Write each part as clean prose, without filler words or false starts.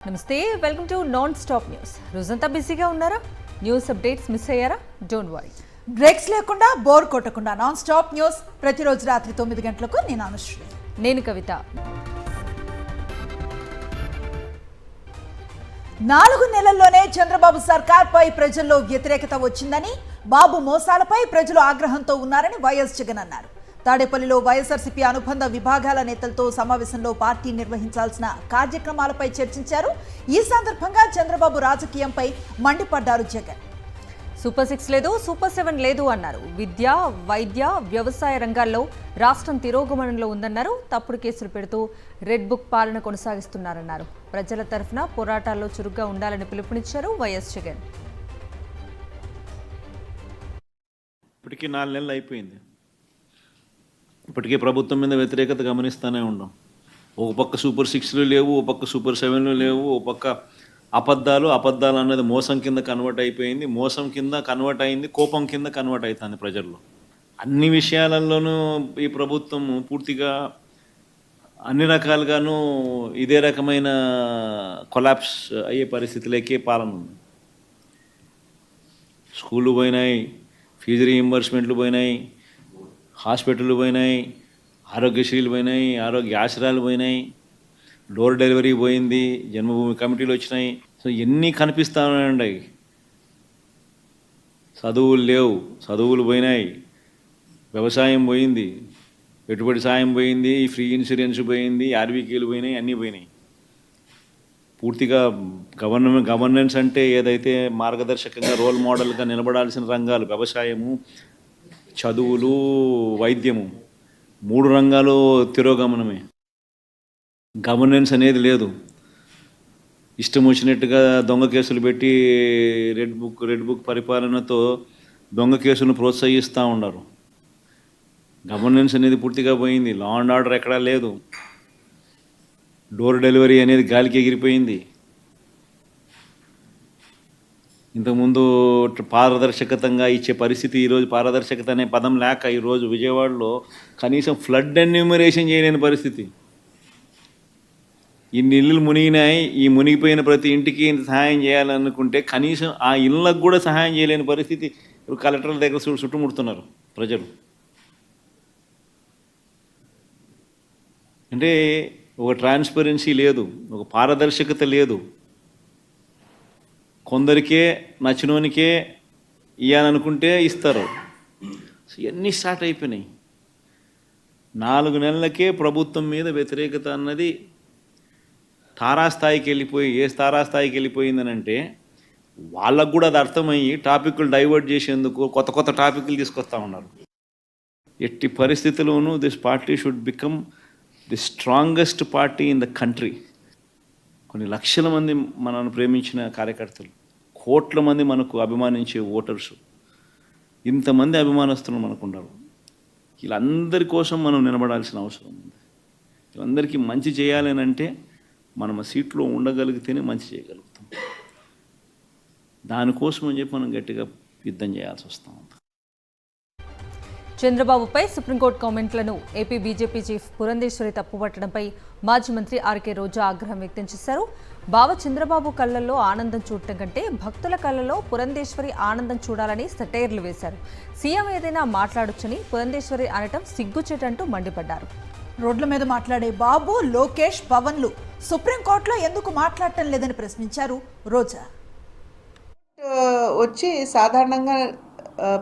నమస్తే, welcome to non stop news. రోజంతా బిజీగా ఉన్నారా? న్యూస్ అప్డేట్స్ మిస్ అయ్యారా? డోంట్ వరీ, బ్రేక్స్ లేకుండా బోర్ కొట్టకుండా నాన్ స్టాప్ న్యూస్ ప్రతిరోజు రాత్రి 9 గంటలకు. నేను అనుశ్రీ, నేను కవిత. 4 నెలల్లోనే చంద్రబాబు సర్కార్పై ప్రజల్లో వ్యతిరేకత వచ్చిందని, బాబు మోసాలపై ప్రజలు ఆగ్రహంతో ఉన్నారని వైఎస్ జగన్ అన్నారు. తాడేపల్లిలో వైఎస్ఆర్సీపీ అనుబంధ విభాగాల నేతలతో సమావేశంలో పార్టీ నిర్వహించాల్సిన కార్యక్రమాలపై చర్చించారు. ఈ సందర్భంగా చంద్రబాబు రాజకీయంపై మండిపడ్డారు జగన్. సూపర్ 6 లేదు, సూపర్ 7 లేదు అన్నారు. విద్య, వైద్య, వ్యవసాయ రంగాల్లో రాష్ట్రం తిరోగమనంలో ఉందన్నారు. తప్పుడు కేసులు పెడుతూ రెడ్ బుక్ పాలన కొనసాగిస్తున్నారన్నారు. ప్రజల తరఫున పోరాటాల్లో చురుగ్గా ఉండాలని పిలుపునిచ్చారు వైఎస్ జగన్. ఇప్పటికీ 4 నెలలు అయిపోయింది. ఇప్పటికే ప్రభుత్వం మీద వ్యతిరేకత గమనిస్తూనే ఉన్నాం. ఒక పక్క సూపర్ 6లు లేవు, ఒక పక్క సూపర్ 7లు లేవు, ఒక పక్క అబద్ధాలు అన్నది మోసం కింద కన్వర్ట్ అయిపోయింది. మోసం కింద కన్వర్ట్ అయింది, కోపం కింద కన్వర్ట్ అవుతుంది ప్రజల్లో. అన్ని విషయాలలోనూ ఈ ప్రభుత్వం పూర్తిగా అన్ని రకాలుగాను ఇదే రకమైన కొలాప్స్ అయ్యే పరిస్థితులకే పాలన ఉంది. స్కూళ్ళు పోయినాయి, ఫీజు రీయింబర్స్మెంట్లు పోయినాయి, హాస్పిటళ్ళు పోయినాయి, ఆరోగ్యశ్రీలు పోయినాయి, ఆరోగ్య ఆశ్రయాలు పోయినాయి, డోర్ డెలివరీ పోయింది, జన్మభూమి కమిటీలు వచ్చినాయి. సో ఎన్ని కనిపిస్తూ ఉన్నాయండి. చదువులు లేవు, చదువులు పోయినాయి, వ్యవసాయం పోయింది, పెట్టుబడి సాయం పోయింది, ఫ్రీ ఇన్సూరెన్స్ పోయింది, ఆర్బీకేలు పోయినాయి, అన్నీ పోయినాయి. పూర్తిగా గవర్నెన్స్ అంటే ఏదైతే మార్గదర్శకంగా రోల్ మోడల్గా నిలబడాల్సిన రంగాలు వ్యవసాయము, చదువులు, వైద్యము, 3 రంగాలు తిరోగమనమే. గవర్నెన్స్ అనేది లేదు. ఇష్టం వచ్చినట్టుగా దొంగ కేసులు పెట్టి రెడ్ బుక్ పరిపాలనతో దొంగ కేసులను ప్రోత్సహిస్తూ ఉన్నారు. గవర్నెన్స్ అనేది పూర్తిగా పోయింది. లా అండ్ ఆర్డర్ ఎక్కడా లేదు. డోర్ డెలివరీ అనేది గాలికి ఎగిరిపోయింది. ఇంతకుముందు పారదర్శకతంగా ఇచ్చే పరిస్థితి ఈరోజు పారదర్శకత అనే పదం లేక ఈరోజు విజయవాడలో కనీసం ఫ్లడ్ ఎన్యూమరేషన్ చేయలేని పరిస్థితి. ఇన్ని ఇళ్ళు మునిగినాయి, ఈ మునిగిపోయిన ప్రతి ఇంటికి ఇంత సహాయం చేయాలనుకుంటే కనీసం ఆ ఇళ్ళకు కూడా సహాయం చేయలేని పరిస్థితి. ఇప్పుడు కలెక్టర్ల దగ్గర చుట్టుముడుతున్నారు ప్రజలు. అంటే ఒక ట్రాన్స్పరెన్సీ లేదు, ఒక పారదర్శకత లేదు. కొందరికే నచ్చినోనికే ఇవ్వాలనుకుంటే ఇస్తారు. ఇవన్నీ స్టార్ట్ అయిపోయినాయి. 4 నెలలకే ప్రభుత్వం మీద వ్యతిరేకత అన్నది తారాస్థాయికి వెళ్ళిపోయి, ఏ తారాస్థాయికి వెళ్ళిపోయిందని అంటే వాళ్ళకు కూడా అది అర్థమయ్యి టాపిక్లు డైవర్ట్ చేసేందుకు కొత్త టాపిక్లు తీసుకొస్తూ ఉన్నారు. ఎట్టి పరిస్థితుల్లోనూ this party should become the strongest party in the country. కొన్ని లక్షల మంది మనల్ని ప్రేమించిన కార్యకర్తలు, కోట్ల మంది మనకు అభిమానించే ఓటర్సు, ఇంతమంది అభిమానస్తులు మనకు ఉన్నారు. వీళ్ళందరి కోసం మనం నిలబడాల్సిన అవసరం ఉంది. వీళ్ళందరికీ మంచి చేయాలని అంటే మనం ఆ సీట్లో ఉండగలిగితేనే మంచి చేయగలుగుతాం. దానికోసం అని చెప్పి మనం గట్టిగా యుద్ధం చేయాల్సి వస్తాం. చంద్రబాబుపై సుప్రీంకోర్టు కామెంట్లను ఏపీ బీజేపీ చీఫ్ పురంధేశ్వరి తప్పుపట్టడంపై మాజీ మంత్రి ఆర్కే రోజా ఆగ్రహం వ్యక్తం చేశారు. బావ చంద్రబాబు కళ్లలో ఆనందం చూడటం కంటే భక్తుల కళ్లలో పురంధేశ్వరి ఆనందం చూడాలని సెటైర్లు వేశారు. సీఎం ఏదైనా మాట్లాడొచ్చని పురంధేశ్వరి అనటం సిగ్గుచేటంటూ మండిపడ్డారు. రోడ్ల మీద మాట్లాడే బాబు, లోకేష్, పవన్లు సుప్రీంకోర్టులో ఎందుకు మాట్లాడటం లేదని ప్రశ్నించారు రోజా. వచ్చి సాధారణంగా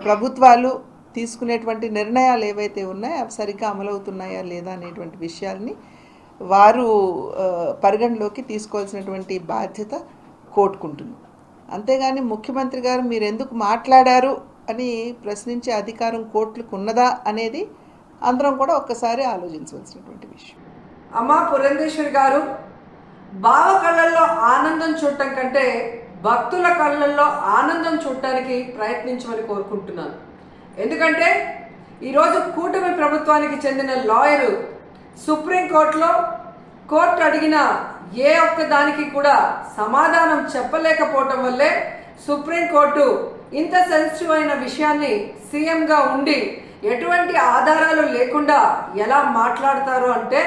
ప్రభుత్వాలు తీసుకునేటువంటి నిర్ణయాలు ఏవైతే ఉన్నాయో అవి సరిగ్గా అమలవుతున్నాయా లేదా అనేటువంటి విషయాల్ని వారు పరిగణలోకి తీసుకోవాల్సినటువంటి బాధ్యత కోర్టుకుంటుంది. అంతేగాని ముఖ్యమంత్రి గారు మీరు ఎందుకు మాట్లాడారు అని ప్రశ్నించే అధికారం కోర్టులకు ఉన్నదా అనేది అందరం కూడా ఒక్కసారి ఆలోచించవలసినటువంటి విషయం. అమ్మా పురంధేశ్వరి గారు, బావ కళ్ళల్లో ఆనందం చూడటం కంటే భక్తుల కళ్ళల్లో ఆనందం చూడటానికి ప్రయత్నించమని కోరుకుంటున్నాను. ఎందుకంటే ఈరోజు కూటమి ప్రభుత్వానికి చెందిన లాయరు సుప్రీంకోర్టులో కోర్టు అడిగిన ఏ ఒక్క దానికి కూడా సమాధానం చెప్పలేకపోవటం వల్లే సుప్రీంకోర్టు ఇంత సెన్సిటివ్ అయిన విషయాన్ని సీఎంగా ఉండి ఎటువంటి ఆధారాలు లేకుండా ఎలా మాట్లాడతారు అంటే,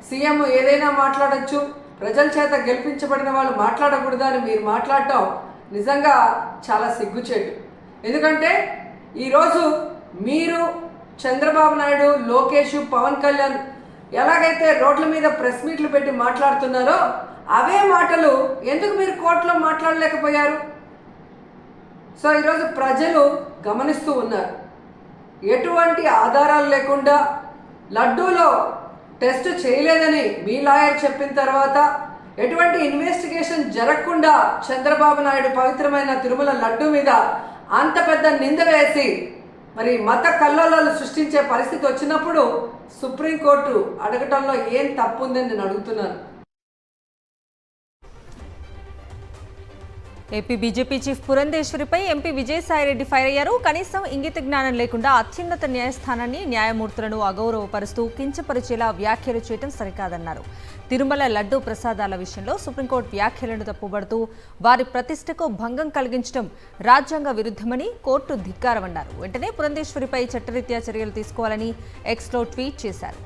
సీఎం ఏదైనా మాట్లాడచ్చు, ప్రజల చేత గెలిపించబడిన వాళ్ళు మాట్లాడకూడదా అని మీరు మాట్లాడటం నిజంగా చాలా సిగ్గుచేటు. ఎందుకంటే ఈరోజు మీరు చంద్రబాబు నాయుడు, లోకేష్, పవన్ కళ్యాణ్ ఎలాగైతే రోడ్ల మీద ప్రెస్ మీట్లు పెట్టి మాట్లాడుతున్నారో అవే మాటలు ఎందుకు మీరు కోర్టులో మాట్లాడలేకపోయారు? సో ఈరోజు ప్రజలు గమనిస్తూ ఉన్నారు. ఎటువంటి ఆధారాలు లేకుండా లడ్డూలో టెస్ట్ చేయలేదని మీ లాయర్ చెప్పిన తర్వాత, ఎటువంటి ఇన్వెస్టిగేషన్ జరగకుండా చంద్రబాబు నాయుడు పవిత్రమైన తిరుమల లడ్డూ మీద అంత పెద్ద నింద వేసి మరి మత కల్లోలాలు సృష్టించే పరిస్థితి వచ్చినప్పుడు సుప్రీంకోర్టు అడగటంలో ఏం తప్పు ఉందని నేను అడుగుతున్నాను. ఏపీ బీజేపీ చీఫ్ పురంధేశ్వరిపై ఎంపీ విజయసాయిరెడ్డి ఫైర్ అయ్యారు. కనీసం ఇంగిత జ్ఞానం లేకుండా అత్యున్నత న్యాయస్థానాన్ని, న్యాయమూర్తులను అగౌరవపరుస్తూ కించపరిచేలా వ్యాఖ్యలు చేయడం సరికాదన్నారు. తిరుమల లడ్డూ ప్రసాదాల విషయంలో సుప్రీంకోర్టు వ్యాఖ్యలను తప్పుబడుతూ వారి ప్రతిష్టకు భంగం కలిగించడం రాజ్యాంగ విరుద్ధమని కోర్టు ధిక్కారమన్నారు. వెంటనే పురంధేశ్వరిపై చట్టరీత్యా చర్యలు తీసుకోవాలని ఎక్స్లో ట్వీట్ చేశారు.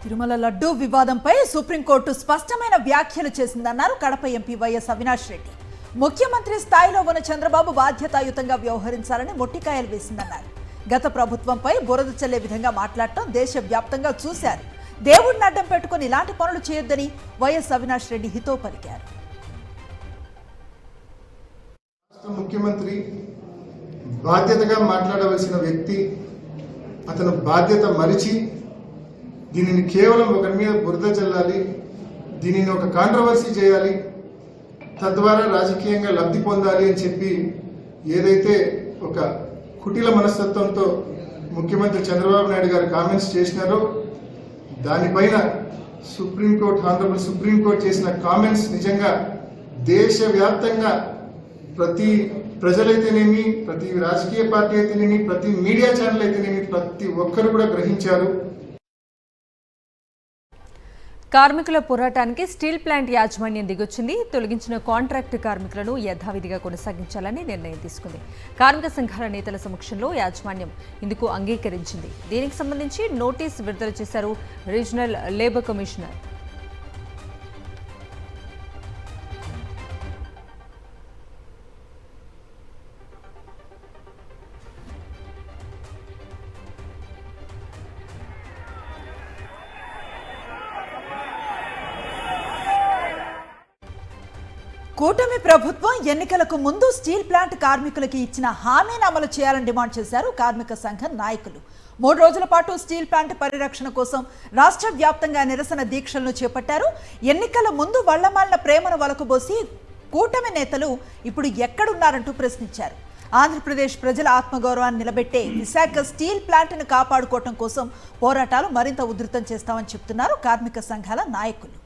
తిరుమల లడ్డూ వివాదంపై సుప్రీంకోర్టు స్పష్టమైన వ్యాఖ్యలు చేసిందన్నారు కడప ఎంపీ వైఎస్ అవినాష్ రెడ్డి. ముఖ్యమంత్రి స్థాయిలో ఉన్న చంద్రబాబు బాధ్యతాయుతంగా వ్యవహరించాలని మొట్టికాయలు వేసిందన్నారు. గత ప్రభుత్వంపై బురద చల్లే విధంగా మాట్లాడటం దేశవ్యాప్తంగా చూశారు. దేవుడిని అడ్డం పెట్టుకుని ఇలాంటి పనులు చేయొద్దని వైఎస్ అవినాష్ రెడ్డి హితో పలికారు. ముఖ్యమంత్రి బాధ్యతగా మాట్లాడవలసిన వ్యక్తి అతను బాధ్యత మరిచి దీనిని కేవలం ఒకరి మీద బురద చల్లాలి, దీనిని ఒక కాంట్రవర్సీ చేయాలి, తద్వారా రాజకీయంగా లబ్ధి పొందాలి అని చెప్పి ఏదైతే ఒక కుటిల మనస్తత్వంతో ముఖ్యమంత్రి చంద్రబాబు నాయుడు గారు కామెంట్స్ చేసినారో దానిపైన ఆనరబుల్ సుప్రీంకోర్టు చేసిన కామెంట్స్ నిజంగా దేశవ్యాప్తంగా ప్రతి ప్రజలైతేనేమి, ప్రతి రాజకీయ పార్టీ అయితేనేమి, ప్రతి మీడియా ఛానల్ అయితేనేమి ప్రతి ఒక్కరు కూడా గ్రహించారు. కార్మికుల పోరాటానికి స్టీల్ ప్లాంట్ యాజమాన్యం దిగొచ్చింది. తొలగించిన కాంట్రాక్టు కార్మికులను యథావిధిగా కొనసాగించాలని నిర్ణయం తీసుకుంది. కార్మిక సంఘాల నేతల సమక్షంలో యాజమాన్యం ఇందుకు అంగీకరించింది. దీనికి సంబంధించి నోటీస్ విడుదల చేశారు రీజనల్ లేబర్ కమిషనర్. కూటమి ప్రభుత్వం ఎన్నికలకు ముందు స్టీల్ ప్లాంట్ కార్మికులకి ఇచ్చిన హామీని అమలు చేయాలని డిమాండ్ చేశారు కార్మిక సంఘం నాయకులు. 3 రోజుల పాటు స్టీల్ ప్లాంట్ పరిరక్షణ కోసం రాష్ట్ర వ్యాప్తంగా నిరసన దీక్షలను చేపట్టారు. ఎన్నికల ముందు వళ్లమాలిన ప్రేమను వలకుబోసి కూటమి నేతలు ఇప్పుడు ఎక్కడున్నారంటూ ప్రశ్నించారు. ఆంధ్రప్రదేశ్ ప్రజల ఆత్మగౌరవాన్ని నిలబెట్టే విశాఖ స్టీల్ ప్లాంట్ను కాపాడుకోవటం కోసం పోరాటాలు మరింత ఉధృతం చేస్తామని చెప్తున్నారు కార్మిక సంఘాల నాయకులు.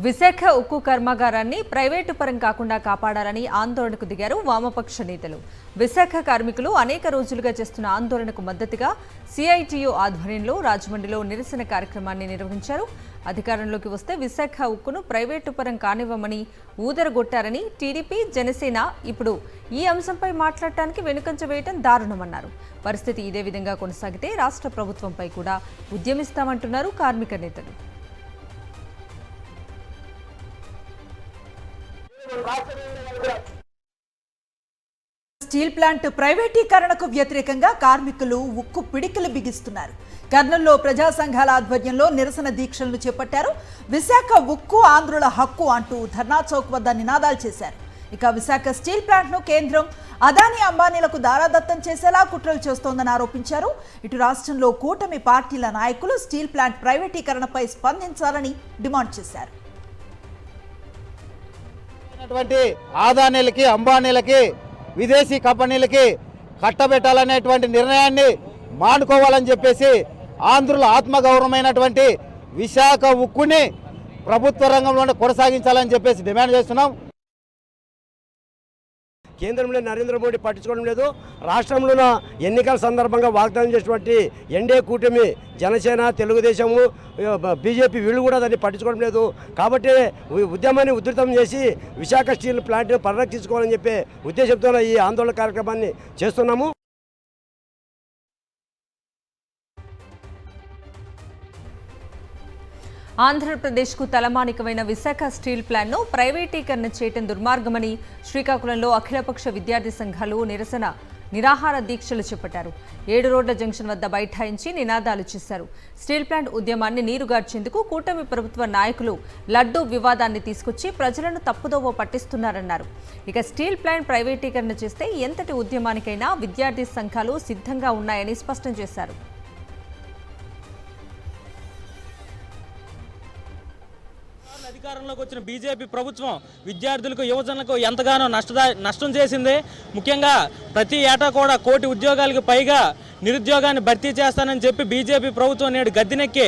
విశాఖ ఉక్కు కర్మాగారాన్ని ప్రైవేటు పరం కాకుండా కాపాడాలని ఆందోళనకు దిగారు వామపక్ష నేతలు. విశాఖ కార్మికులు అనేక రోజులుగా చేస్తున్న ఆందోళనకు మద్దతుగా సిఐటియు ఆధ్వర్యంలో రాజమండ్రిలో నిరసన కార్యక్రమాన్ని నిర్వహించారు. అధికారంలోకి వస్తే విశాఖ ఉక్కును ప్రైవేటు పరం కానివ్వమని ఊదరగొట్టారని టీడీపీ, జనసేన ఇప్పుడు ఈ అంశంపై మాట్లాడటానికి వెనుకంజ వేయటం దారుణమన్నారు. పరిస్థితి ఇదే విధంగా కొనసాగితే రాష్ట్ర ప్రభుత్వంపై కూడా ఉద్యమిస్తామంటున్నారు కార్మిక నేతలు. స్టీల్ ప్లాంట్ ప్రైవేటీకరణకు వ్యతిరేకంగా కార్మికులు ఉక్కు పిడికిలు బిగిస్తున్నారు. కర్నూలులో ప్రజా సంఘాల ఆధ్వర్యంలో నిరసన దీక్షలను చేపట్టారు. విశాఖ ఉక్కు ఆంధ్రుల హక్కు అంటూ ధర్నా చౌక్ వద్ద నినాదాలు చేశారు. ఇక విశాఖ స్టీల్ ప్లాంట్ను కేంద్రం అదానీ అంబానీలకు దారాదత్తం చేసేలా కుట్రలు చేస్తోందని ఆరోపించారు. ఇటు రాష్ట్రంలో కూటమి పార్టీల నాయకులు స్టీల్ ప్లాంట్ ప్రైవేటీకరణపై స్పందించాలని డిమాండ్ చేశారు. అదానీలకి, అంబానీలకి, విదేశీ కంపెనీలకి కట్టబెట్టాలనేటువంటి నిర్ణయాన్ని మానుకోవాలని చెప్పేసి ఆంధ్రుల ఆత్మగౌరవమైనటువంటి విశాఖ ఉక్కుని ప్రభుత్వ రంగంలోనే కొనసాగించాలని చెప్పేసి డిమాండ్ చేస్తున్నాం. కేంద్రంలో నరేంద్ర మోడీ పట్టించుకోవడం లేదు. రాష్ట్రంలో ఎన్నికల సందర్భంగా వాగ్దానం చేసినటువంటి ఎన్డీఏ కూటమి జనసేన, తెలుగుదేశము, బీజేపీ వీళ్ళు కూడా దాన్ని పట్టించుకోవడం లేదు. కాబట్టి ఉద్యమాన్ని ఉధృతం చేసి విశాఖ స్టీల్ ప్లాంట్ని పరిరక్షించుకోవాలని చెప్పే ఉద్దేశంతో ఈ ఆందోళన కార్యక్రమాన్ని చేస్తున్నాము. ఆంధ్రప్రదేశ్కు తలమానికమైన విశాఖ స్టీల్ ప్లాంట్ను ప్రైవేటీకరణ చేయడం దుర్మార్గమని శ్రీకాకుళంలో అఖిలపక్ష విద్యార్థి సంఘాలు నిరాహార దీక్షలు చేపట్టారు. 7 రోడ్ల జంక్షన్ వద్ద బైఠాయించి నినాదాలు చేశారు. స్టీల్ ప్లాంట్ ఉద్యమాన్ని నీరుగార్చేందుకు కూటమి ప్రభుత్వ నాయకులు లడ్డూ వివాదాన్ని తీసుకొచ్చి ప్రజలను తప్పుదోవ పట్టిస్తున్నారన్నారు. ఇక స్టీల్ ప్లాంట్ ప్రైవేటీకరణ చేస్తే ఎంతటి ఉద్యమానికైనా విద్యార్థి సంఘాలు సిద్ధంగా ఉన్నాయని స్పష్టం చేశారు. అధికారంలోకి వచ్చిన బీజేపీ ప్రభుత్వం విద్యార్థులకు, యువజనులకు ఎంతగానో నష్టం చేసింది. ముఖ్యంగా ప్రతి ఏటా కూడా 1 కోటి ఉద్యోగాలకు పైగా నిరుద్యోగాన్ని భర్తీ చేస్తానని చెప్పి బీజేపీ ప్రభుత్వం నేడు గద్దెనెక్కి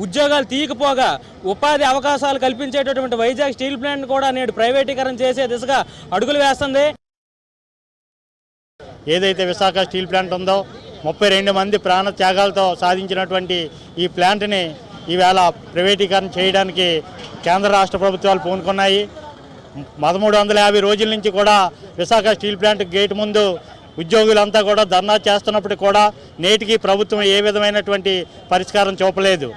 ఉద్యోగాలు తీయకపోగా ఉపాధి అవకాశాలు కల్పించేటటువంటి వైజాగ్ స్టీల్ ప్లాంట్ కూడా నేడు ప్రైవేటీకరణ చేసే దిశగా అడుగులు వేస్తుంది. ఏదైతే విశాఖ స్టీల్ ప్లాంట్ ఉందో 32 మంది ప్రాణ త్యాగాలతో సాధించినటువంటి ఈ ప్లాంట్ని ఈవేళ ప్రైవేటీకరణ చేయడానికి కేంద్ర రాష్ట్ర ప్రభుత్వాలు పూనుకున్నాయి. 1350 రోజుల నుంచి కూడా విశాఖ స్టీల్ ప్లాంట్ గేట్ ముందు ఉద్యోగులంతా కూడా ధర్నా చేస్తున్నప్పటికీ కూడా నేటికి ప్రభుత్వం ఏ విధమైనటువంటి పరిష్కారం చూపలేదు.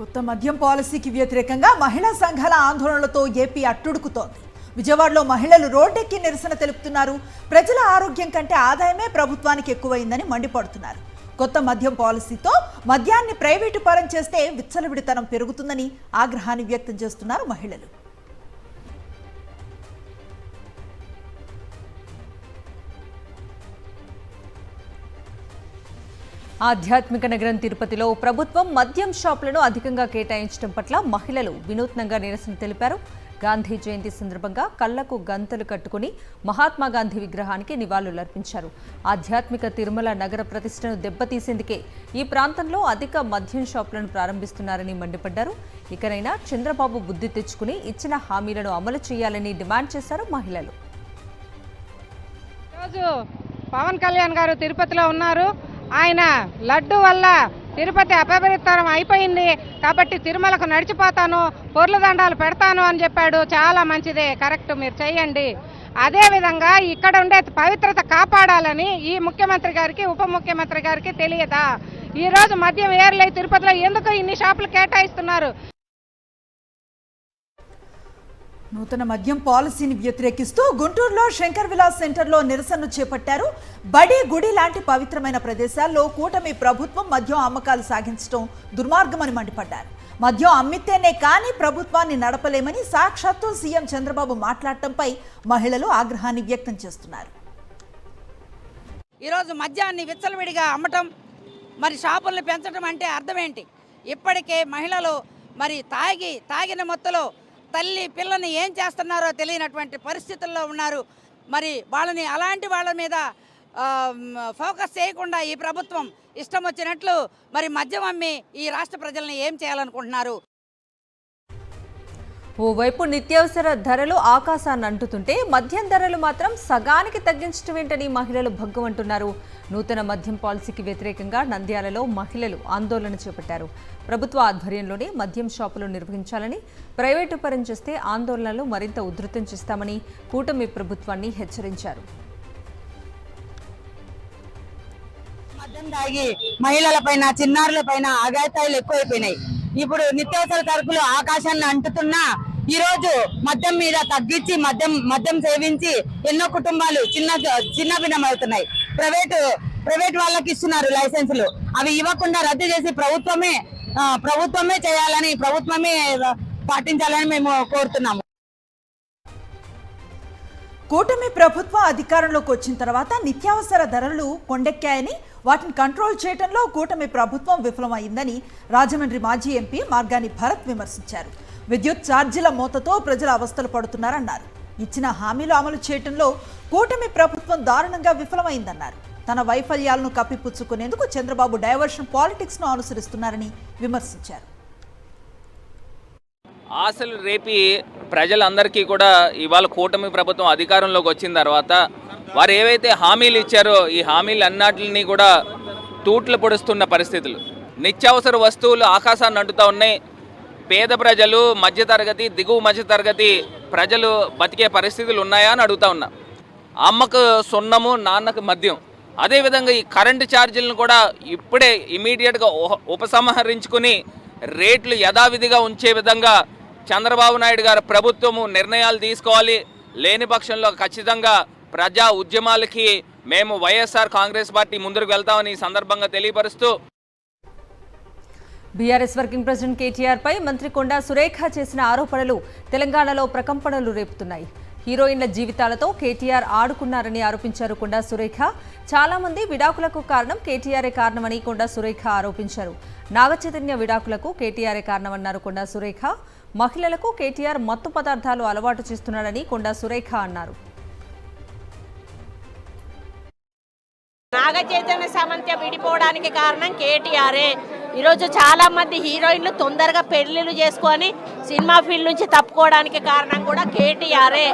కొత్త మద్యం పాలసీకి వ్యతిరేకంగా మహిళా సంఘాల ఆందోళనలతో ఏపీ అట్టుడుకుతోంది. విజయవాడలో మహిళలు రోడ్డెక్కి నిరసన తెలుపుతున్నారు. ప్రజల ఆరోగ్యం కంటే ఆదాయమే ప్రభుత్వానికి ఎక్కువైందని మండిపడుతున్నారు. కొత్త మద్యం పాలసీతో మద్యాన్ని ప్రైవేటు పరం చేస్తే విచ్చలవిడితనం పెరుగుతుందని ఆగ్రహాన్ని వ్యక్తం చేస్తున్నారు మహిళలు. ఆధ్యాత్మిక నగరం తిరుపతిలో ప్రభుత్వం మద్యం షాపులను అధికంగా కేటాయించడం పట్ల మహిళలు వినూత్నంగా నిరసన తెలిపారు. గాంధీ జయంతి సందర్భంగా కళ్లకు గంతలు కట్టుకుని మహాత్మా గాంధీ విగ్రహానికి నివాళులర్పించారు. ఆధ్యాత్మిక తిరుమల నగర ప్రతిష్టను దెబ్బతీసేందుకే ఈ ప్రాంతంలో అధిక మద్యం షాపులను ప్రారంభిస్తున్నారని మండిపడ్డారు. ఇకనైనా చంద్రబాబు బుద్ధి తెచ్చుకుని ఇచ్చిన హామీలను అమలు చేయాలని డిమాండ్ చేశారు మహిళలు. ఈరోజు పవన్ కళ్యాణ్ గారు తిరుపతిలో ఉన్నారు. ఆయన లడ్డు వల్ల తిరుపతి అపవిత్రం అయిపోయింది కాబట్టి తిరుమలకు నడిచిపోతాను, పొర్ల దండాలు పెడతాను అని చెప్పాడు. చాలా మంచిదే, కరెక్ట్, మీరు చేయండి. అదేవిధంగా ఇక్కడ ఉండే పవిత్రత కాపాడాలని ఈ ముఖ్యమంత్రి గారికి, ఉప ముఖ్యమంత్రి గారికి తెలియదా? ఈరోజు మద్యం ఏర్లై తిరుపతిలో ఎందుకు ఇన్ని షాపులు కేటాయిస్తున్నారు? నూతన మద్యం పాలసీని వ్యతిరేకిస్తూ గుంటూరులో శంకర్ విలాస్ సెంటర్లో నిరసనను చేపట్టారు. బడి, గుడి లాంటి పవిత్రమైన ప్రదేశాల్లో కూటమి ప్రభుత్వం మద్యం అమ్మకాలు సాగించడం దుర్మార్గమని మండిపడ్డారు. మద్యం అమ్మితేనే కానీ ప్రభుత్వాన్ని నడపలేమని సాక్షాత్తు సీఎం చంద్రబాబు మాట్లాడటంపై మహిళలు ఆగ్రహాన్ని వ్యక్తం చేస్తున్నారు. ఈరోజు మద్యాన్ని విచ్చలవిడిగా అమ్మటం, మరి షాపుల్ని పెంచడం అంటే అర్థం ఏంటి? ఇప్పటికే మహిళలు మరి తాగిన మొత్తలో తల్లి పిల్లని ఏం చేస్తున్నారో తెలియనటువంటి పరిస్థితుల్లో ఉన్నారు. మరి వాళ్ళని అలాంటి వాళ్ళ మీద ఫోకస్ చేయకుండా ఈ ప్రభుత్వం ఇష్టం వచ్చినట్లు మరి మద్యం అమ్మి ఈ రాష్ట్ర ప్రజల్ని ఏం చేయాలనుకుంటున్నారు? ఓవైపు నిత్యావసర ధరలు ఆకాశాన్ని అంటుతుంటే మద్యం ధరలు మాత్రం సగానికి తగ్గించడం ఏంటని మహిళలు భగ్గుమంటున్నారు. నూతన మద్యం పాలసీకి వ్యతిరేకంగా నంద్యాలలో మహిళలు ఆందోళన చేపట్టారు. ప్రభుత్వ ఆధ్వర్యంలోనే మద్యం షాపులు నిర్వహించాలని, ప్రైవేటు పరం చేస్తే ఆందోళనలు మరింత ఉధృతం చేస్తామని కూటమి ప్రభుత్వాన్ని హెచ్చరించారు. మద్యం తాగి మహిళలపైన, చిన్నారులపైన అఘాయిత్యాలు ఎక్కువైపోయినాయి. ఇప్పుడు నిత్యావసర సరుకులు ఆకాశాన్ని అంటుతున్నా ఈ రోజు మద్యం మీద తగ్గించి మద్యం సేవించి ఎన్నో కుటుంబాలు చిన్న భిన్నమవుతున్నాయి. ప్రైవేట్ వాళ్ళకి ఇస్తున్నారు లైసెన్సులు, అవి ఇవ్వకుండా రద్దు చేసి ప్రభుత్వమే చేయాలని, ప్రభుత్వమే పాటించాలని మేము కోరుతున్నాము. కూటమి ప్రభుత్వం అధికారంలోకి వచ్చిన తర్వాత నిత్యావసర ధరలు కొండెక్కాయని, వాటిని కంట్రోల్ చేయడంలో కూటమి ప్రభుత్వం విఫలమైందని రాజమండ్రి మాజీ ఎంపీ మార్గాని భరత్ విమర్శించారు. విద్యుత్ ఛార్జీల మోతతో ప్రజలు అవస్థలు పడుతున్నారన్నారు. ఇచ్చిన హామీలు అమలు చేయడంలో కూటమి ప్రభుత్వం దారుణంగా విఫలమైందన్నారు. తన వైఫల్యాలను కప్పిపుచ్చుకునేందుకు చంద్రబాబు డైవర్షన్ పాలిటిక్స్ ను అనుసరిస్తున్నారని విమర్శించారు. ఆశలు రేపి ప్రజలందరికీ కూడా ఇవాళ కూటమి ప్రభుత్వం అధికారంలోకి వచ్చిన తర్వాత వారు ఏవైతే హామీలు ఇచ్చారో ఈ హామీలు అన్నిటిని కూడా తూట్లు పొడుస్తున్న పరిస్థితులు. నిత్యావసర వస్తువులు ఆకాశాన్ని అంటుతూ ఉన్నాయి. పేద ప్రజలు, మధ్యతరగతి, దిగువ మధ్యతరగతి ప్రజలు బతికే పరిస్థితులు ఉన్నాయా అని అడుగుతా ఉన్నా. అమ్మకు సున్నము, నాన్నకు మద్యం. అదేవిధంగా ఈ కరెంటు ఛార్జీలను కూడా ఇప్పుడే ఇమీడియట్గా ఉపసంహరించుకుని రేట్లు యథావిధిగా ఉంచే విధంగా చంద్రబాబు నాయుడు గారి ప్రభుత్వము నిర్ణయాలు తీసుకోవాలి. లేని పక్షంలో ఖచ్చితంగా ప్రజా ఉద్యమాలకి మేము వైఎస్ఆర్ కాంగ్రెస్ పార్టీ ముందుకు వెళ్తామని ఈ సందర్భంగా తెలియపరుస్తూ బీఆర్ఎస్ వర్కింగ్ ప్రెసిడెంట్ కేటీఆర్ పై మంత్రి కొండా సురేఖ చేసిన ఆరోపణలు తెలంగాణలో ప్రకంపనలు రేపుతున్నాయి. హీరోయిన్ల జీవితాలతో కేటీఆర్ ఆడుకున్నారని ఆరోపించారు కొండా సురేఖ. చాలా మంది విడాకులకు కారణం కేటీఆర్ఏ కారణమని కొండా సురేఖ ఆరోపించారు. నాగచైతన్య విడాకులకు కేటీఆర్ఏ కారణమన్నారు కొండా సురేఖ. మహిళలకు కేటీఆర్ మత్తు పదార్థాలు అలవాటు చేస్తున్నాడని కొండా సురేఖ అన్నారు. నాగ చైతన్య సమంత విడిపోవడానికి కారణం కేటీఆర్ఏ. ఈరోజు చాలా మంది హీరోయిన్లు తొందరగా పెళ్లిళ్ళు చేసుకొని సినిమా ఫీల్డ్ నుంచి తప్పుకోవడానికి కారణం కూడా కేటీఆర్ఏ.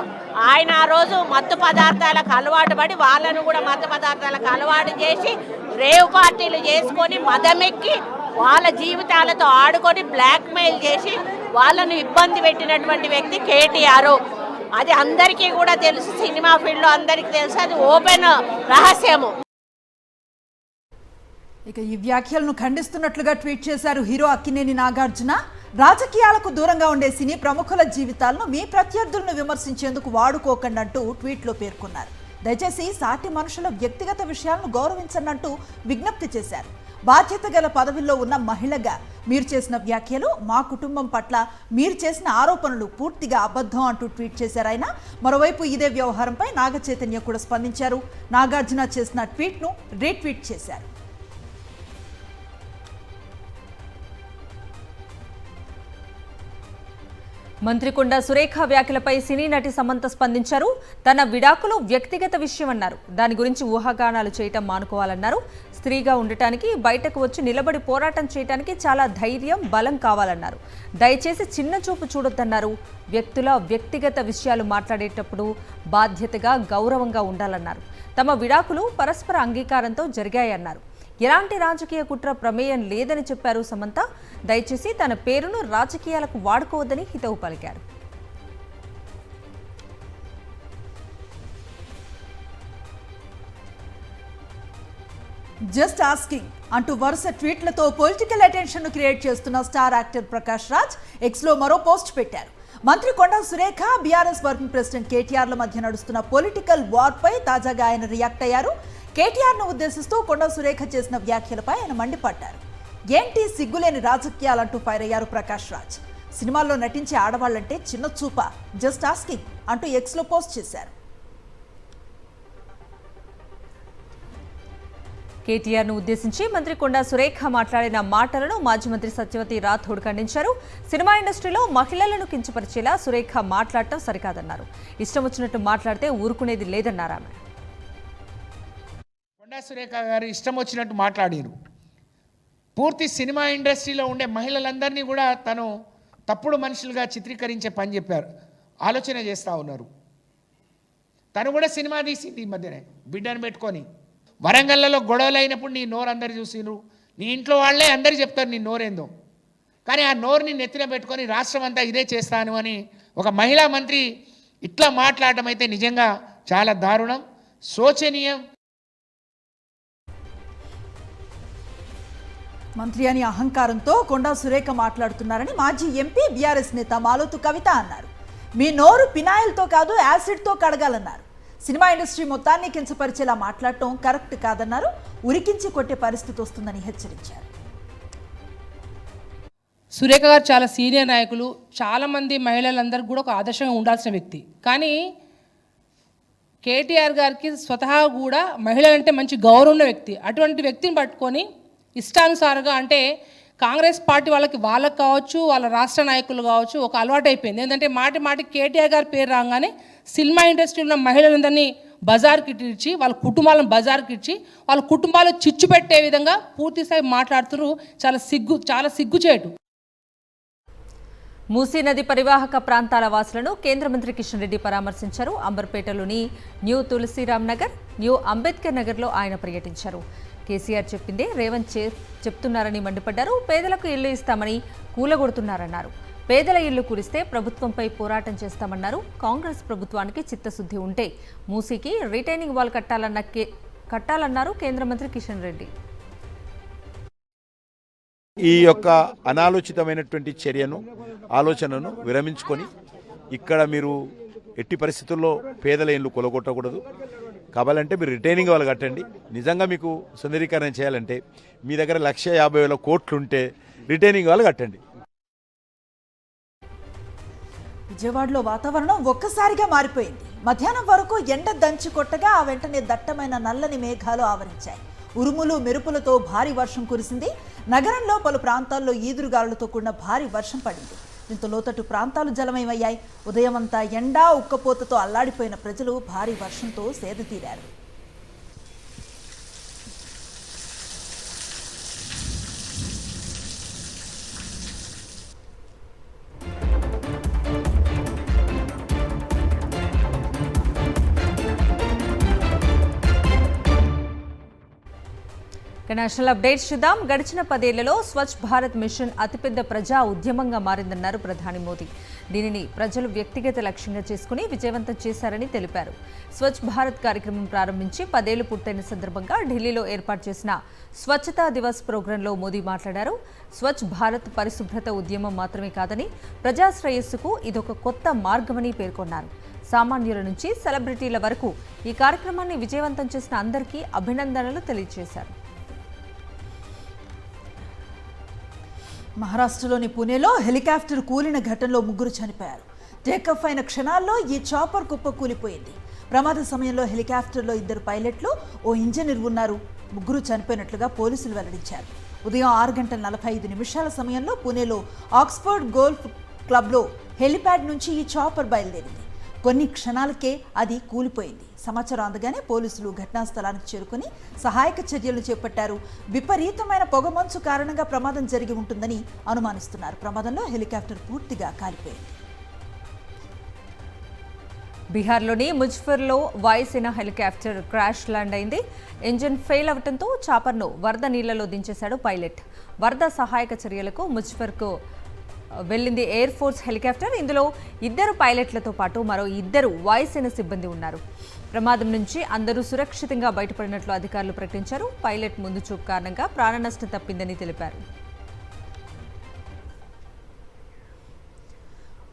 ఆయన ఆ రోజు మత్తు పదార్థాలకు అలవాటు పడి వాళ్ళను కూడా మత్తు పదార్థాలకు అలవాటు చేసి రేవ్ పార్టీలు చేసుకొని మదమెక్కి వాళ్ళ జీవితాలతో ఆడుకొని బ్లాక్మెయిల్ చేసి వాళ్ళను ఇబ్బంది పెట్టినటువంటి వ్యక్తి కేటీఆర్. అది అందరికీ కూడా తెలుసు, సినిమా ఫీల్డ్లో అందరికీ తెలుసు, అది ఓపెన్ రహస్యము. ఇక ఈ వ్యాఖ్యలను ఖండిస్తున్నట్లుగా ట్వీట్ చేశారు హీరో అక్కినేని నాగార్జున. రాజకీయాలకు దూరంగా ఉండే సినీ ప్రముఖుల జీవితాలను మీ ప్రత్యర్థులను విమర్శించేందుకు వాడుకోకండి అంటూ ట్వీట్లో పేర్కొన్నారు. దయచేసి సాటి మనుషుల వ్యక్తిగత విషయాలను గౌరవించండి విజ్ఞప్తి చేశారు. బాధ్యత గల పదవిలో ఉన్న మహిళగా మీరు చేసిన వ్యాఖ్యలు, మా కుటుంబం పట్ల మీరు చేసిన ఆరోపణలు పూర్తిగా అబద్ధం అంటూ ట్వీట్ చేశారు ఆయన. మరోవైపు ఇదే వ్యవహారంపై నాగ చైతన్య కూడా స్పందించారు. నాగార్జున చేసిన ట్వీట్ను రీట్వీట్ చేశారు. మంత్రి కొండా సురేఖ వ్యాఖ్యలపై సినీ నటి సమంత స్పందించారు. తన విడాకులు వ్యక్తిగత విషయం అన్నారు. దాని గురించి ఊహాగానాలు చేయటం మానుకోవాలన్నారు. స్త్రీగా ఉండటానికి, బయటకు వచ్చి నిలబడి పోరాటం చేయడానికి చాలా ధైర్యం, బలం కావాలన్నారు. దయచేసి చిన్న చూపు చూడొద్దన్నారు. వ్యక్తుల వ్యక్తిగత విషయాలు మాట్లాడేటప్పుడు బాధ్యతగా, గౌరవంగా ఉండాలన్నారు. తమ విడాకులు పరస్పర అంగీకారంతో జరిగాయన్నారు. ఎలాంటి రాజకీయ కుట్ర ప్రమేయం లేదని చెప్పారు సమంత. దయచేసి తన పేరును రాజకీయాలకు వాడుకోవద్దని హితవు పలికారు. జస్ట్ ఆస్కింగ్ అంటూ వరుస ట్వీట్లతో పొలిటికల్ అటెన్షన్ ను క్రియేట్ చేస్తున్న స్టార్ యాక్టర్ ప్రకాష్ రాజ్ ఎక్స్లో మరో పోస్ట్ పెట్టారు. మంత్రి Konda Surekha, BRS working president కేటీఆర్ల మధ్య నడుస్తున్న పొలిటికల్ వార్ పై తాజాగా ఆయన రియాక్ట్ అయ్యారు. కేటీఆర్ను ఉద్దేశిస్తూ కొండా సురేఖ చేసిన వ్యాఖ్యలపై ఆయన మండిపడ్డారు. ఏంటి సిగ్గులేని రాజకీయాలంటూ ఫైర్ అయ్యారు ప్రకాష్ రాజ్. సినిమాల్లో నటించే ఆడవాళ్లంటే చిన్న చూప, జస్ట్ ఆస్కింగ్ అంటూ ఎక్స్లో పోస్ట్ చేశారు. కేటీఆర్ను ఉద్దేశించి మంత్రి కొండా సురేఖ మాట్లాడిన మాటలను మాజీ మంత్రి సత్యవతి రాథోడ్ ఖండించారు. సినిమా ఇండస్ట్రీలో మహిళలను కించపరిచేలా సురేఖ మాట్లాడటం సరికాదన్నారు. ఇష్టం వచ్చినట్టు మాట్లాడితే ఊరుకునేది లేదన్నారు ఆమె. కొండా సురేఖ గారు ఇష్టం వచ్చినట్టు మాట్లాడారు. పూర్తి సినిమా ఇండస్ట్రీలో ఉండే మహిళలందరినీ కూడా తను తప్పుడు మనుషులుగా చిత్రీకరించే పని చెప్పారు, ఆలోచన చేస్తూ ఉన్నారు. తను కూడా సినిమా తీసింది ఈ మధ్యనే బిడ్డను పెట్టుకొని. వరంగల్లో గొడవలు అయినప్పుడు నీ నోరు అందరు చూసిరు, నీ ఇంట్లో వాళ్ళే అందరు చెప్తారు నీ నోరేందో. కానీ ఆ నోరుని నెత్తిన పెట్టుకొని రాష్ట్రం అంతా ఇదే చేస్తాను అని ఒక మహిళా మంత్రి ఇట్లా మాట్లాడటం అయితే నిజంగా చాలా దారుణం, శోచనీయం. మంత్రి అని అహంకారంతో కొండా సురేఖ మాట్లాడుతున్నారని మాజీ ఎంపీ బీఆర్ఎస్ నేత మాలోతు కవిత అన్నారు. మీ నోరు పినాయిల్తో కాదు యాసిడ్తో కడగాలన్నారు. సినిమా ఇండస్ట్రీ మొత్తాన్ని కించపరిచేలా మాట్లాడటం కరెక్ట్ కాదన్నారు. ఉరికించి కొట్టే పరిస్థితి వస్తుందని హెచ్చరించారు. సురేఖ గారు చాలా సీనియర్ నాయకులు, చాలామంది మహిళలందరికీ కూడా ఒక ఆదర్శంగా ఉండాల్సిన వ్యక్తి. కానీ కేటీఆర్ గారికి స్వతహా కూడా మహిళలంటే మంచి గౌరవం ఉన్న వ్యక్తి. అటువంటి వ్యక్తిని పట్టుకొని ఇష్టానుసారంగా, అంటే కాంగ్రెస్ పార్టీ వాళ్ళకి కావచ్చు, వాళ్ళ రాష్ట్ర నాయకులు కావచ్చు, ఒక అలవాటు అయిపోయింది. ఏంటంటే మాటికి కేటీఆర్ గారి పేరు రాగానే సినిమా ఇండస్ట్రీలో ఉన్న మహిళలందరినీ బజార్కి ఇచ్చి, వాళ్ళ కుటుంబాలను బజార్కి ఇచ్చి, వాళ్ళ కుటుంబాలు చిచ్చు పెట్టే విధంగా పూర్తిస్థాయి మాట్లాడుతున్నారు. చాలా సిగ్గుచేటు. మూసీ నది పరివాహక ప్రాంతాల వాసులను కేంద్ర మంత్రి కిషన్ రెడ్డి పరామర్శించారు. అంబర్పేటలోని న్యూ తులసిరామ్ నగర్, న్యూ అంబేద్కర్ నగర్లో ఆయన పర్యటించారు. కేసీఆర్ చెప్పిందే రేవంత్ చెప్తున్నారని మండిపడ్డారు. పేదలకు ఇళ్లు ఇస్తామని కూలగొడుతున్నారన్నారు. పేదల ఇళ్లు కురిస్తే ప్రభుత్వంపై పోరాటం చేస్తామన్నారు. కాంగ్రెస్ ప్రభుత్వానికి చిత్తశుద్ధి ఉంటే మూసీకి రిటైనింగ్ వాల్ కట్టాలన్నారు కేంద్ర మంత్రి కిషన్ రెడ్డి. ఈ యొక్క అనాలోచితమైనటువంటి ఆలోచనను విరమించుకొని ఇక్కడ మీరు ఎట్టి పరిస్థితుల్లో పేదల ఇల్లు కొలగొట్టకూడదు. కావాలంటే మీరు రిటైనింగ్ వాళ్ళు కట్టండి. నిజంగా మీకు సుందరీకరణ చేయాలంటే మీ దగ్గర 1,50,000 కోట్లుంటే రిటైనింగ్ వాళ్ళు కట్టండి. విజయవాడలో వాతావరణం ఒక్కసారిగా మారిపోయింది. మధ్యాహ్నం వరకు ఎండ దంచి కొట్టగా ఆ వెంటనే దట్టమైన నల్లని మేఘాలు ఆవరించాయి. ఉరుములు మెరుపులతో భారీ వర్షం కురిసింది. నగరంలో పలు ప్రాంతాల్లో ఈదురుగాలులతో కూడిన భారీ వర్షం పడింది. దీంతో లోతట్టు ప్రాంతాలు జలమయమయ్యాయి. ఉదయమంతా ఎండా ఉక్కపోతతో అల్లాడిపోయిన ప్రజలు భారీ వర్షంతో సేదతీరారు. నేషనల్ అప్డేట్స్ చూద్దాం. గడిచిన 10 ఏళ్లలో స్వచ్ఛ భారత్ మిషన్ అతిపెద్ద ప్రజా ఉద్యమంగా మారిందన్నారు ప్రధాని మోదీ. దీనిని ప్రజలు వ్యక్తిగత లక్ష్యంగా చేసుకుని విజయవంతం చేశారని తెలిపారు. స్వచ్ఛ భారత్ కార్యక్రమం ప్రారంభించి 10 ఏళ్లు పూర్తయిన సందర్భంగా ఢిల్లీలో ఏర్పాటు చేసిన స్వచ్ఛతా దివస్ ప్రోగ్రాంలో మోదీ మాట్లాడారు. స్వచ్ఛ భారత్ పరిశుభ్రత ఉద్యమం మాత్రమే కాదని ప్రజా శ్రేయస్సుకు ఇదొక కొత్త మార్గమని పేర్కొన్నారు. సామాన్యుల నుంచి సెలబ్రిటీల వరకు ఈ కార్యక్రమాన్ని విజయవంతం చేసిన అందరికీ అభినందనలు తెలియజేశారు. మహారాష్ట్రలోని పుణేలో హెలికాప్టర్ కూలిన ఘటనలో 3 చనిపోయారు. టేకఫ్ అయిన క్షణాల్లో ఈ చాపర్ కుప్ప కూలిపోయింది. ప్రమాద సమయంలో హెలికాప్టర్లో 2 పైలట్లు, ఓ ఇంజనీర్ ఉన్నారు. 3 చనిపోయినట్లుగా పోలీసులు వెల్లడించారు. ఉదయం 6:45 సమయంలో పుణేలో ఆక్స్ఫర్డ్ గోల్ఫ్ క్లబ్లో హెలిప్యాడ్ నుంచి ఈ చాపర్ బయలుదేరింది. కొన్ని క్షణాలకే అది కూలిపోయింది. సమాచారం అందగానే పోలీసులు ఘటనా స్థలానికి చేరుకుని సహాయక చర్యలు చేపట్టారు. విపరీతమైన పొగమంచు కారణంగా ప్రమాదం జరిగి ఉంటుందని అనుమానిస్తున్నారు. ప్రమాదంలో హెలికాప్టర్ పూర్తిగా కాలిపోయింది. బీహార్లోని ముజఫర్లో వాయుసేన హెలికాప్టర్ క్రాష్ ల్యాండ్ అయింది. ఇంజిన్ ఫెయిల్ అవడంతో చాపర్ను వరద నీళ్లలో దించేశాడు పైలట్. వరద సహాయక చర్యలకు ముజఫర్కు వెళ్ళింది ఎయిర్ ఫోర్స్ హెలికాప్టర్. ఇందులో 2 పైలట్లతో పాటు మరో 2 వాయుసేన సిబ్బంది ఉన్నారు. ప్రమాదం నుంచి అందరూ సురక్షితంగా బయటపడినట్లు అధికారులు ప్రకటించారు. పైలట్ ముందు చూపు కారణంగా ప్రాణ నష్టం తప్పిందని తెలిపారు.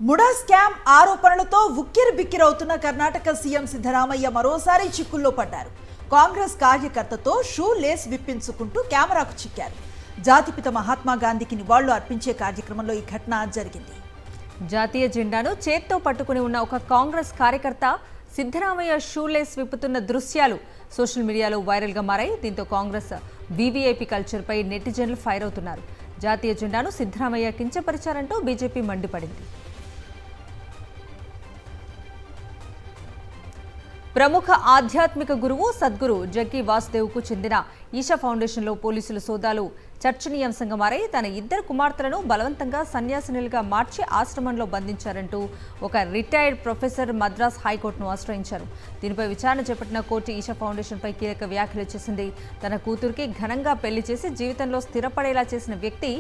ముడా స్కామ్ ఆరోపణలతో ఉక్కిరిబిక్కిరవుతున్న కర్ణాటక సీఎం సిద్ధరామయ్య మరోసారి చిక్కుల్లో పడ్డారు. కాంగ్రెస్ కార్యకర్తతో షూ లేస్ విప్పించుకుంటూ కెమెరాకు చిక్కారు. జాతిపిత మహాత్మా గాంధీకి నివాళులు అర్పించే కార్యక్రమంలో ఈ ఘటన జరిగింది. జాతీయ జెండాను చేత్తో పట్టుకుని ఉన్న ఒక కాంగ్రెస్ కార్యకర్త సిద్ధరామయ్య షూలేస్ విప్పుతున్న దృశ్యాలు సోషల్ మీడియాలో వైరల్గా మారాయి. దీంతో కాంగ్రెస్ వీవీఐపీ కల్చర్పై నెటిజన్లు ఫైర్ అవుతున్నారు. జాతీయ జెండాను సిద్ధరామయ్య కించపరిచారంటూ బీజేపీ మండిపడింది. ప్రముఖ ఆధ్యాత్మిక గురువు సద్గురు జగ్గి వాసుదేవ్కు చెందిన ఈషా ఫౌండేషన్లో పోలీసుల సోదాలు చర్చనీయాంశంగా మారాయి. తన 2 కుమార్తెలను బలవంతంగా సన్యాసినులుగా మార్చి ఆశ్రమంలో బంధించారంటూ ఒక రిటైర్డ్ ప్రొఫెసర్ మద్రాస్ హైకోర్టును ఆశ్రయించారు. దీనిపై విచారణ చేపట్టిన కోర్టు ఈషా ఫౌండేషన్పై కీలక వ్యాఖ్యలు చేసింది. తన కూతురికి ఘనంగా పెళ్లి చేసి జీవితంలో స్థిరపడేలా చేసిన వ్యక్తి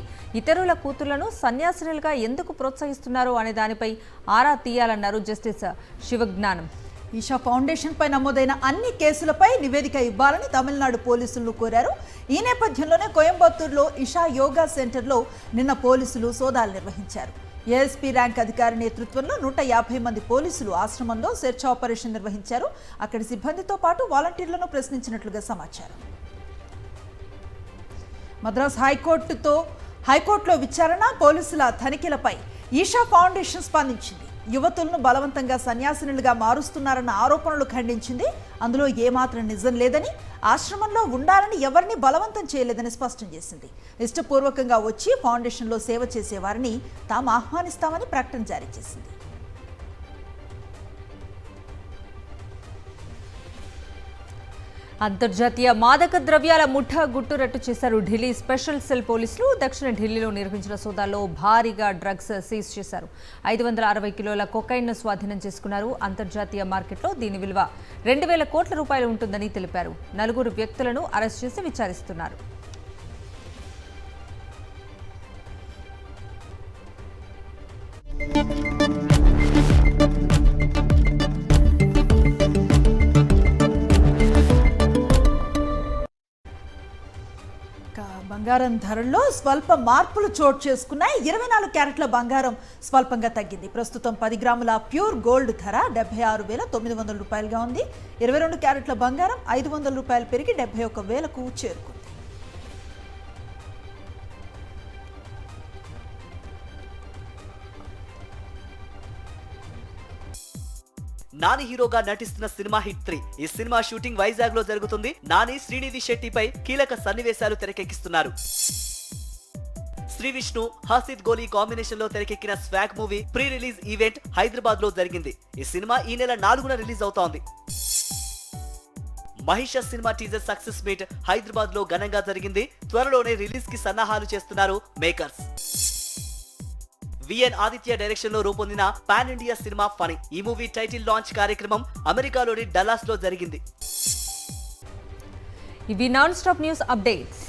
ఇతరుల కూతుళ్లను సన్యాసినులుగా ఎందుకు ప్రోత్సహిస్తున్నారు అనే దానిపై ఆరా తీయాలన్నారు జస్టిస్ శివజ్ఞానం. ఈషా ఫౌండేషన్ పై నమోదైన అన్ని కేసులపై నివేదిక ఇవ్వాలని తమిళనాడు పోలీసులను కోరారు. ఈ నేపథ్యంలోనే కోయంబత్తూరులో ఈషా యోగా సెంటర్లో నిన్న పోలీసులు సోదాలు నిర్వహించారు. ఏఎస్పీ ర్యాంక్ అధికారి నేతృత్వంలో 150 మంది పోలీసులు ఆశ్రమంలో సెర్చ్ ఆపరేషన్ నిర్వహించారు. అక్కడి సిబ్బందితో పాటు వాలంటీర్లను ప్రశ్నించినట్లుగా సమాచారం. మద్రాస్ హైకోర్టులో విచారణ, పోలీసుల తనిఖీలపై ఈషా ఫౌండేషన్ స్పందించింది. యువతులను బలవంతంగా సన్యాసినులుగా మారుస్తున్నారన్న ఆరోపణలు ఖండించింది. అందులో ఏమాత్రం నిజం లేదని, ఆశ్రమంలో ఉండాలని ఎవరిని బలవంతం చేయలేదని స్పష్టం చేసింది. ఇష్టపూర్వకంగా వచ్చి ఫౌండేషన్లో సేవ చేసేవారిని తాము ఆహ్వానిస్తామని ప్రకటన జారీ చేసింది. అంతర్జాతీయ మాదక ద్రవ్యాల ముఠా గుట్టురట్టు చేశారు ఢిల్లీ స్పెషల్ సెల్ పోలీసులు. దక్షిణ ఢిల్లీలో నిర్వహించిన సోదాల్లో భారీగా డ్రగ్స్ సీజ్ చేశారు. 560 కిలోల కొకైన్ను స్వాధీనం చేసుకున్నారు. అంతర్జాతీయ మార్కెట్లో దీని విలువ 2000 కోట్ల రూపాయలు ఉంటుందని తెలిపారు. 4 వ్యక్తులను అరెస్ట్ చేసి విచారిస్తున్నారు. బంగారం ధరల్లో స్వల్ప మార్పులు చోటు చేసుకున్నాయి. 24 క్యారెట్ల బంగారం స్వల్పంగా తగ్గింది. ప్రస్తుతం 10 గ్రాముల ప్యూర్ గోల్డ్ ధర 76,900 రూపాయలుగా ఉంది. 22 క్యారెట్ల బంగారం 500 రూపాయలు పెరిగి 71,000కు చేరుకుంది. నాని హీరోగా నటిస్తున్న సినిమా హిట్ 3. ఈ సినిమా షూటింగ్ వైజాగ్ లో జరుగుతుంది. నాని శ్రీనిధి శెట్టిపై కీలక సన్నివేశాలు తెరకెక్కిస్తున్నారు. శ్రీ విష్ణు హసిద్ గోలీ కాంబినేషన్ లో తెరకెక్కిన swag movie pre release event Hyderabad లో జరిగింది. ఈ సినిమా ఈ నెల 4న రిలీజ్ అవుతోంది. మహిష సినిమా టీజర్ సక్సెస్ మీట్ హైదరాబాద్ లో ఘనంగా జరిగింది. త్వరలోనే రిలీజ్ కి సన్నాహాలు చేస్తున్నారు మేకర్స్. విఎన్ ఆదిత్య డైరెక్షన్ లో రూపొందిన పాన్ ఇండియా సినిమా ఫనీ. ఈ మూవీ టైటిల్ లాంచ్ కార్యక్రమం అమెరికాలోని డల్లాస్ లో జరిగింది. ఇవి నాన్ స్టాప్ న్యూస్ అప్డేట్స్.